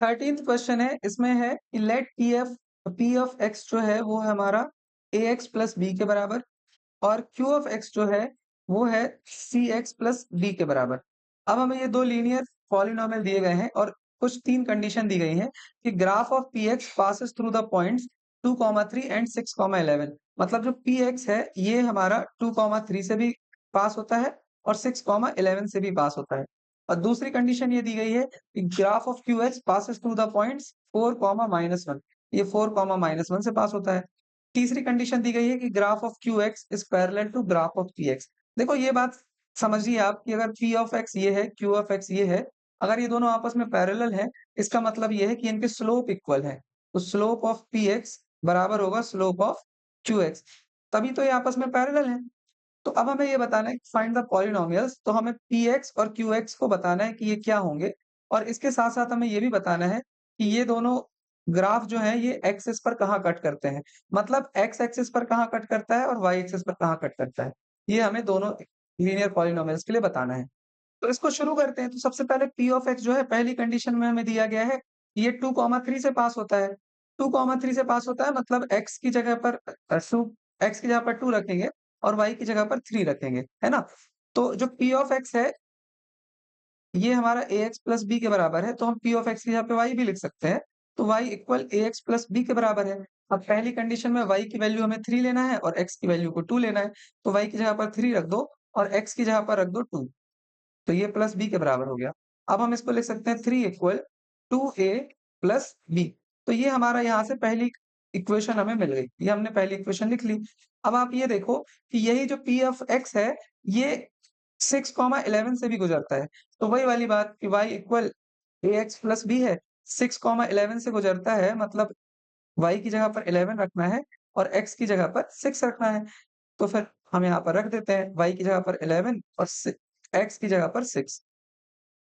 13th question है, इसमें है कि लेट पी ऑफ एक्स जो है वो है हमारा ए एक्स प्लस बी के बराबर और क्यू ऑफ एक्स जो है वो है सी एक्स प्लस डी के बराबर। अब हमें ये दो लीनियर पॉलिनोमियल दिए गए हैं और कुछ तीन कंडीशन दी गई है कि graph of p x passes through the points 2,3 and 6,11। मतलब जो पी एक्स है ये हमारा 2,3 से भी पास होता है और 6,11 से भी पास होता है। और दूसरी कंडीशन ये दी गई है कि graph of q x passes through the points 4,-1। ये 4,-1 से पास होता है। तीसरी कंडीशन दी गई है कि graph of q x is parallel to graph of p x. देखो ये बात समझिए आप कि अगर पी ऑफ एक्स ये है, क्यू ऑफ एक्स ये है, अगर ये दोनों आपस में पैरेलल है, इसका मतलब ये है कि इनके स्लोप इक्वल है। तो स्लोप ऑफ पी एक्स बराबर होगा स्लोप ऑफ क्यू एक्स, तभी तो ये आपस में पैरेलल है। तो अब हमें ये बताना है फाइंड द पॉलिनोमियल्स, तो हमें पी एक्स और क्यू एक्स को बताना है कि ये क्या होंगे और इसके साथ साथ हमें ये भी बताना है कि ये दोनों ग्राफ जो है ये एक्सिस पर कहाँ कट करते हैं। मतलब एक्स एक्सिस पर कहाँ कट करता है और वाई एक्सिस पर कहाँ कट करता है, ये हमें दोनों लीनियर पॉलिनोमियल्स के लिए बताना है। तो इसको शुरू करते हैं। तो सबसे पहले पी ऑफ एक्स जो है पहली कंडीशन में हमें दिया गया है, ये 2,3 से पास होता है। 2,3 से पास होता है मतलब एक्स की जगह पर एक्स की जगह पर 2 रखेंगे और वाई की जगह पर 3 रखेंगे, है ना? तो जो पी ऑफ एक्स है ये हमारा ए एक्स प्लस बी के बराबर है, तो हम पी ऑफ एक्स की जगह पे वाई भी लिख सकते हैं। तो वाई इक्वल ए एक्स प्लस बी के बराबर है। अब पहली कंडीशन में वाई की वैल्यू हमें 3 लेना है और एक्स की वैल्यू को 2 लेना है। तो वाई की जगह पर 3 रख दो और एक्स की जगह पर रख दो 2। तो ये प्लस बी के बराबर हो गया। अब हम इसको लिख सकते हैं 3 इक्वल 2a प्लस बी। तो ये हमारा यहाँ से पहली इक्वेशन हमें मिल गई। ये हमने पहली इक्वेशन लिख ली। अब आप ये देखो कि यही जो पी ऑफ एक्स है ये 6,11 से भी गुजरता है। तो वही वाली बात कि y इक्वल ए एक्स प्लस बी है, 6,11 से गुजरता है मतलब y की जगह पर 11 रखना है और x की जगह पर 6 रखना है। तो फिर हम यहाँ पर रख देते हैं y की जगह पर 11 और x की जगह पर 6।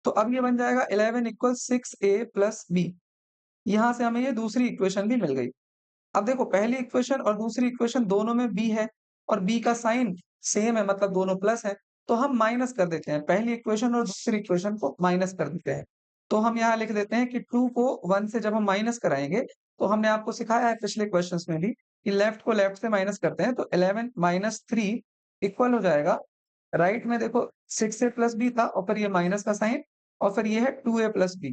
तो अब ये बन जाएगा 11 इक्वल 6a प्लस बी। यहाँ से हमें ये दूसरी इक्वेशन भी मिल गई। अब देखो पहली इक्वेशन और दूसरी इक्वेशन दोनों में b है और b का साइन सेम है मतलब दोनों प्लस है। तो हम माइनस कर देते हैं, पहली इक्वेशन और दूसरी इक्वेशन को माइनस कर देते हैं। तो हम यहाँ लिख देते हैं कि 2 को 1 से जब हम माइनस कराएंगे, तो हमने आपको सिखाया है पिछले क्वेश्चंस में भी कि लेफ्ट को लेफ्ट से माइनस करते हैं। तो 11 माइनस 3 इक्वल हो जाएगा, राइट में देखो 6a प्लस बी था और फिर ये माइनस का साइन और फिर ये है 2a प्लस बी।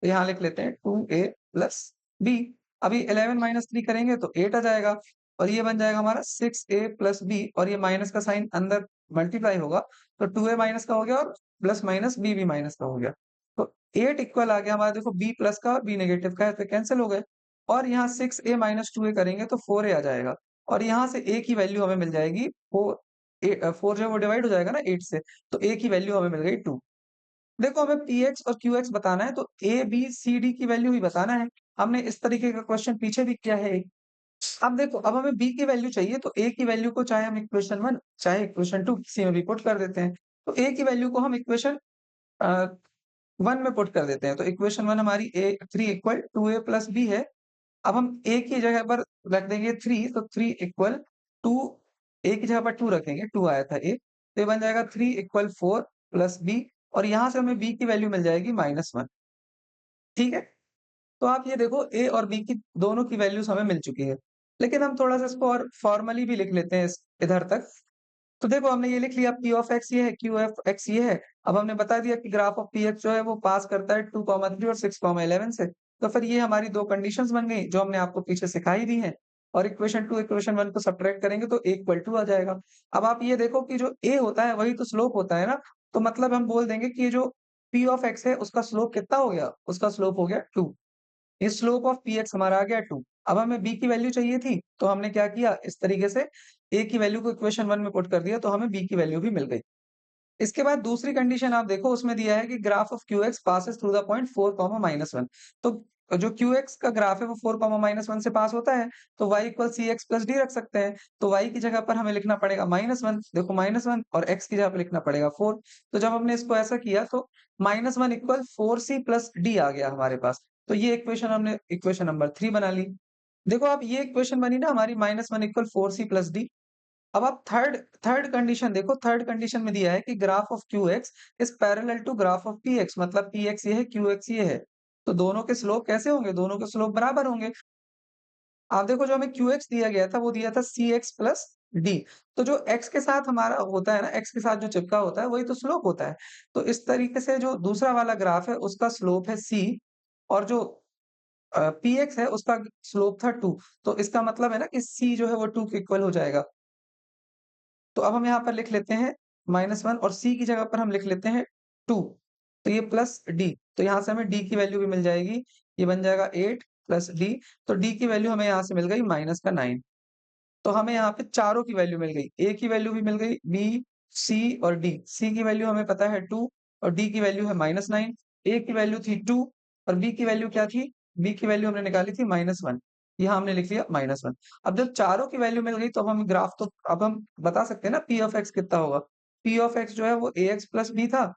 तो यहाँ लिख लेते हैं 2a प्लस बी। अभी 11 माइनस 3 करेंगे तो 8 आ जाएगा और ये बन जाएगा हमारा 6a प्लस बी और ये माइनस का साइन अंदर मल्टीप्लाई होगा तो 2a माइनस का हो गया और प्लस माइनस बी भी माइनस का हो गया। तो 8 इक्वल आ गया हमारा, देखो बी प्लस का और बी नेगेटिव का है तो कैंसिल हो गए। और यहाँ 6a माइनस 2a करेंगे तो 4a आ जाएगा और यहाँ से a की वैल्यू हमें मिल जाएगी 4 जो है वो डिवाइड हो जाएगा ना 8 से, तो a की वैल्यू हमें मिल गई 2। देखो हमें पी एक्स और क्यू एक्स बताना है तो ए बी सी डी की वैल्यू ही बताना है। हमने इस तरीके का क्वेश्चन पीछे भी किया है। अब देखो अब हमें बी की वैल्यू चाहिए तो ए की वैल्यू को चाहे हम इक्वेशन 1 चाहे इक्वेशन 2 किसी में भी पुट कर देते हैं। तो ए की वैल्यू को हम इक्वेशन 1 में पुट कर देते हैं। तो इक्वेशन 1 हमारी ए 3 इक्वल 2a प्लस बी है। अब हम a की जगह पर रख देंगे 3, तो 3 इक्वल 2, a की जगह पर 2 रखेंगे, 2 आया था a, तो ये बन जाएगा 3 इक्वल 4 प्लस b और यहाँ से हमें b की वैल्यू मिल जाएगी -1। ठीक है? तो आप ये देखो a और b की दोनों की वैल्यूज़ हमें मिल चुकी है। लेकिन हम थोड़ा-सा इसको और फॉर्मली भी लिख लेते हैं इस इधर तक। तो देखो हमने ये लिख लिया पी ऑफ एक्स ये है, क्यू ऑफ एक्स ये है। अब हमने बता दिया कि ग्राफ ऑफ पी एक्स जो है वो पास करता है 2,3 और 6,11 से। तो फिर ये हमारी 2 कंडीशंस बन गई जो हमने आपको पीछे सिखाई दी हैं और इक्वेशन 2 इक्वेशन 1 को सब्ट्रैक्ट करेंगे तो a इक्वल टू आ जाएगा। अब आप ये देखो कि जो a होता है वही तो स्लोप होता है ना, तो मतलब हम बोल देंगे कि ये जो p ऑफ x है उसका स्लोप कितना हो गया? उसका स्लोप हो गया 2। ये स्लोप ऑफ पी एक्स हमारा आ गया 2। अब हमें बी की वैल्यू चाहिए थी, तो हमने क्या किया इस तरीके से ए की वैल्यू को इक्वेशन 1 में पुट कर दिया तो हमें बी की वैल्यू भी मिल गई। इसके बाद दूसरी कंडीशन आप देखो उसमें दिया है कि graph of q x passes through the point 4, -1। तो जो क्यू एक्स का ग्राफ है वो 4, -1 से पास होता है, तो y equal c x plus d रख सकते हैं। तो y की जगह पर हमें लिखना पड़ेगा -1, देखो -1 और x की जगह पर लिखना पड़ेगा 4। तो जब हमने इसको ऐसा किया तो -1 इक्वल 4c प्लस डी आ गया हमारे पास। तो ये इक्वेशन हमने इक्वेशन नंबर 3 बना ली। देखो अब ये इक्वेशन बनी ना हमारी -1 इक्वल 4c प्लस डी। अब आप थर्ड थर्ड कंडीशन देखो, थर्ड कंडीशन में दिया है कि graph of q x is parallel to graph of p x, मतलब पी एक्स ये है क्यू एक्स ये है। तो दोनों के स्लोप कैसे होंगे? दोनों के स्लोप बराबर होंगे। आप देखो जो हमें क्यूएक्स दिया गया था वो दिया था सीएक्स प्लस डी। तो जो एक्स के साथ हमारा होता है ना, एक्स के साथ जो चिपका होता है वही तो स्लोप होता है। तो इस तरीके से जो दूसरा वाला ग्राफ है उसका स्लोप है सी, और जो पीएक्स है उसका स्लोप था 2। तो इसका मतलब है ना कि सी जो है वो 2 के इक्वल हो जाएगा। तो अब हम यहाँ पर लिख लेते हैं -1 और सी की जगह पर हम लिख लेते हैं 2। तो ये प्लस डी, तो यहाँ से हमें डी की वैल्यू भी मिल जाएगी। ये बन जाएगा 8 प्लस डी, तो डी की वैल्यू हमें यहाँ से मिल गई माइनस का 9। तो हमें यहाँ पे चारों की वैल्यू मिल गई। ए की वैल्यू भी मिल गई, बी, सी और डी। सी की वैल्यू हमें पता है 2 और डी की वैल्यू है -9। ए की वैल्यू थी 2 और बी की वैल्यू क्या थी? बी की वैल्यू हमने निकाली थी -1। यहाँ हमने लिख लिया -1। अब जब चारों की वैल्यू मिल गई तो अब हम बता सकते हैं ना पी ऑफ एक्स कितना होगा। पी ऑफ एक्स जो है वो ए एक्स प्लस बी था।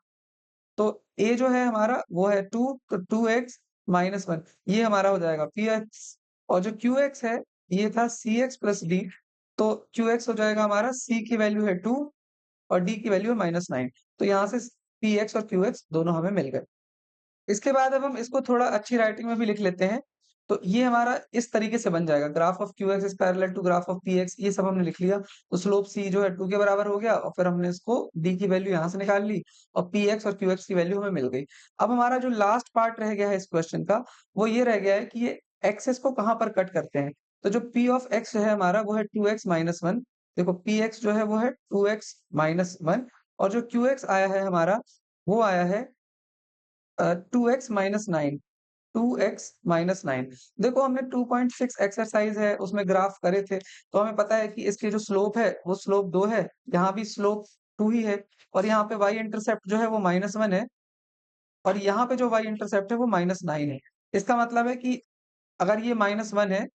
तो ए जो है हमारा वो है 2, तो 2x -1 ये हमारा हो जाएगा px। और जो qx है ये था cx प्लस d। तो qx हो जाएगा हमारा, c की वैल्यू है 2 और d की वैल्यू है -9। तो यहाँ से px और qx दोनों हमें मिल गए। इसके बाद अब हम इसको थोड़ा अच्छी राइटिंग में भी लिख लेते हैं। तो ये हमारा इस तरीके से बन जाएगा, graph of q x is parallel to graph of p x. ये सब हमने लिख लिया। तो स्लोप सी जो है 2 के बराबर हो गया और फिर हमने इसको डी की वैल्यू यहाँ से निकाल ली और पीएक्स और क्यूएक्स की वैल्यू हमें मिल गई। अब हमारा जो लास्ट पार्ट रह गया है इस क्वेश्चन का, वो ये रह गया है कि ये एक्सेस को कहाँ पर कट करते हैं। तो जो पी ऑफ एक्स है हमारा वो है 2x-1। देखो पी एक्स जो है वो है 2x-1 और जो क्यू एक्स आया है हमारा वो आया है 2x-9। 2x-9। देखो हमने 2.6 एक्सरसाइज है उसमें ग्राफ करे थे, तो हमें पता है कि इसकी जो स्लोप है वो स्लोप 2 है, यहाँ भी स्लोप 2 ही है और यहाँ पे y इंटरसेप्ट जो है वो -1 है और यहाँ पे जो y इंटरसेप्ट है वो -9 है। इसका मतलब है कि अगर ये -1 है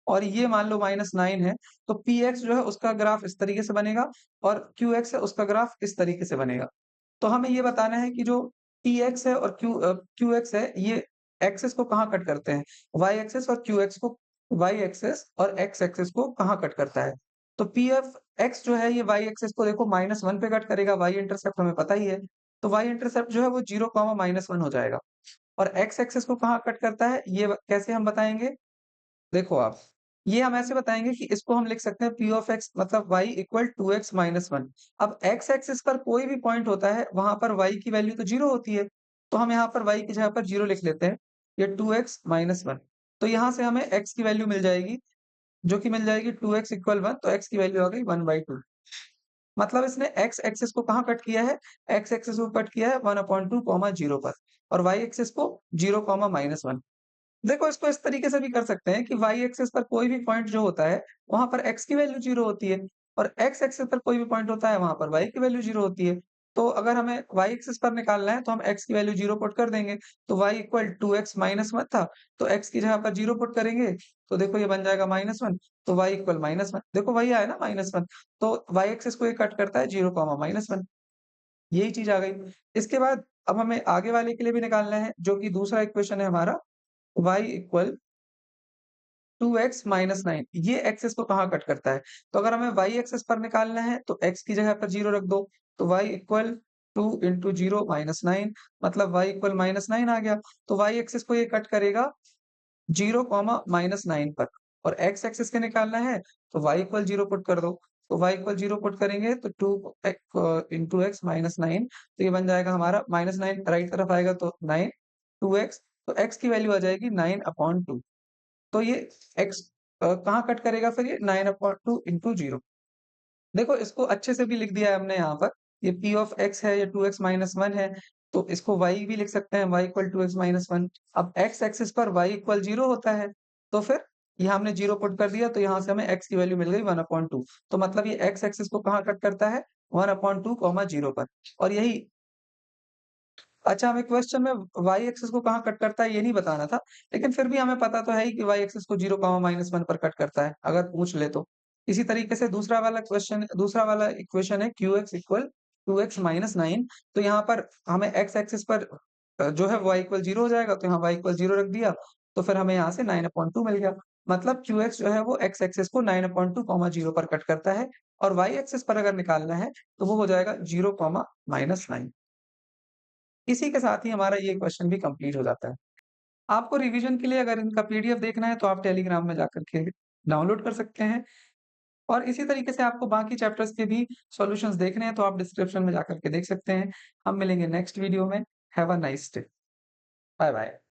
और ये मान लो -9 है, तो px जो है उसका ग्राफ इस तरीके से बनेगा और qx है उसका ग्राफ इस तरीके से बनेगा। तो हमें ये बताना है कि जो Px है और Qx है ये एक्सिस को कहाँ कट करते हैं? Y एक्सिस और Qx को, Y एक्सिस और X एक्सिस को कहाँ कट करता है? तो P ऑफ X जो है ये Y एक्सिस को देखो -1 पे कट करेगा, Y इंटरसेप्ट हमें पता ही है। तो Y इंटरसेप्ट जो है वो 0, -1 हो जाएगा। और X एक्सिस को कहाँ कट करता है ये कैसे हम बताएंगे? देखो आप, ये हम ऐसे बताएँगे कि इसको हम लिख सकते हैं P ऑफ x मतलब y इक्वल 2x-1। अब x एक्सिस पर कोई भी पॉइंट होता है, वहाँ पर y की वैल्यू तो 0 होती है। तो हम यहाँ पर y की जगह पर 0 लिख लेते हैं। ये 2x-1। तो यहाँ से हमें x की वैल्यू मिल जाएगी, जो कि मिल जाएगी 2x इक्वल 1, तो x की वैल्यू आ गई 1/2। मतलब इसने x एक्सिस को कहाँ कट किया है? x एक्सिस को कट किया है 1/2, 0 पर और y एक्सिस को 0, -1। देखो इसको इस तरीके से भी कर सकते हैं कि y एक्सिस पर कोई भी पॉइंट जो होता है, वहाँ पर x की वैल्यू 0 होती है और x एक्सिस पर कोई भी पॉइंट होता है, वहाँ पर y की वैल्यू 0 होती है। तो अगर हमें y एक्सिस पर निकालना है, तो हम x की वैल्यू 0 पुट कर देंगे। तो y इक्वल 2x-1 था, तो x की जगह पर 0 पुट करेंगे, तो देखो ये बन जाएगा -1, तो y इक्वल -1। देखो वही आया ना -1, तो y एक्सिस को ये कट करता है 0, -1। यही चीज़ आ गई। इसके बाद अब हमें आगे वाले के लिए भी निकालना है, जो कि दूसरा इक्वेशन है हमारा y इक्वल 2x-9। ये एक्सिस को कहाँ कट करता है? तो अगर हमें y एक्सिस पर निकालना है तो x की जगह पर 0 रख दो, तो y इक्वल 2 इंटू 0 -9 मतलब y इक्वल -9 आ गया। तो y एक्सिस को ये कट करेगा 0, -9 पर और x एक्सिस के निकालना है तो y इक्वल 0 पुट कर दो। तो y इक्वल 0 पुट करेंगे तो 2 इंटू x -9, तो ये बन जाएगा हमारा -9 राइट तरफ आएगा तो 9 2x, तो x की वैल्यू आ जाएगी 9/2। तो ये x कहाँ कट करेगा फिर ये 9/2 इंटू 0। देखो इसको अच्छे से भी लिख दिया है हमने यहाँ पर। ये p ऑफ x है, ये 2x-1 है, तो इसको y भी लिख सकते हैं, y इक्वल 2x-1। अब x एक्सिस पर y इक्वल 0 होता है, तो फिर यहाँ हमने 0 पुट कर दिया, तो यहाँ से हमें x की वैल्यू मिल गई 1/2। तो मतलब ये x एक्सिस को कहाँ कट करता है? 1/2, 0 पर। और यही अच्छा, हमें क्वेश्चन में y एक्सिस को कहाँ कट करता है ये नहीं बताना था, लेकिन फिर भी हमें पता तो है ही कि y एक्सिस को 0, -1 पर कट करता है, अगर पूछ ले तो। इसी तरीके से दूसरा वाला इक्वेशन है qx इक्वल 2x-9। तो यहाँ पर हमें x एक्सिस पर जो है y इक्वल 0 हो जाएगा, तो यहाँ y इक्वल 0 रख दिया, तो फिर हमें यहाँ से 9/2 मिल गया। मतलब qx जो है वो x एक्सिस को 9/2, 0 पर कट करता है और y एक्सिस पर अगर निकालना है, तो वो हो जाएगा 0, -9। इसी के साथ ही हमारा ये क्वेश्चन भी कंप्लीट हो जाता है। आपको रिवीजन के लिए अगर इनका पीडीएफ देखना है तो आप टेलीग्राम में जाकर के डाउनलोड कर सकते हैं और इसी तरीके से आपको बाकी चैप्टर्स के भी सॉल्यूशंस देखने हैं तो आप डिस्क्रिप्शन में जाकर के देख सकते हैं। हम मिलेंगे नेक्स्ट वीडियो में। Have a nice day. Bye bye.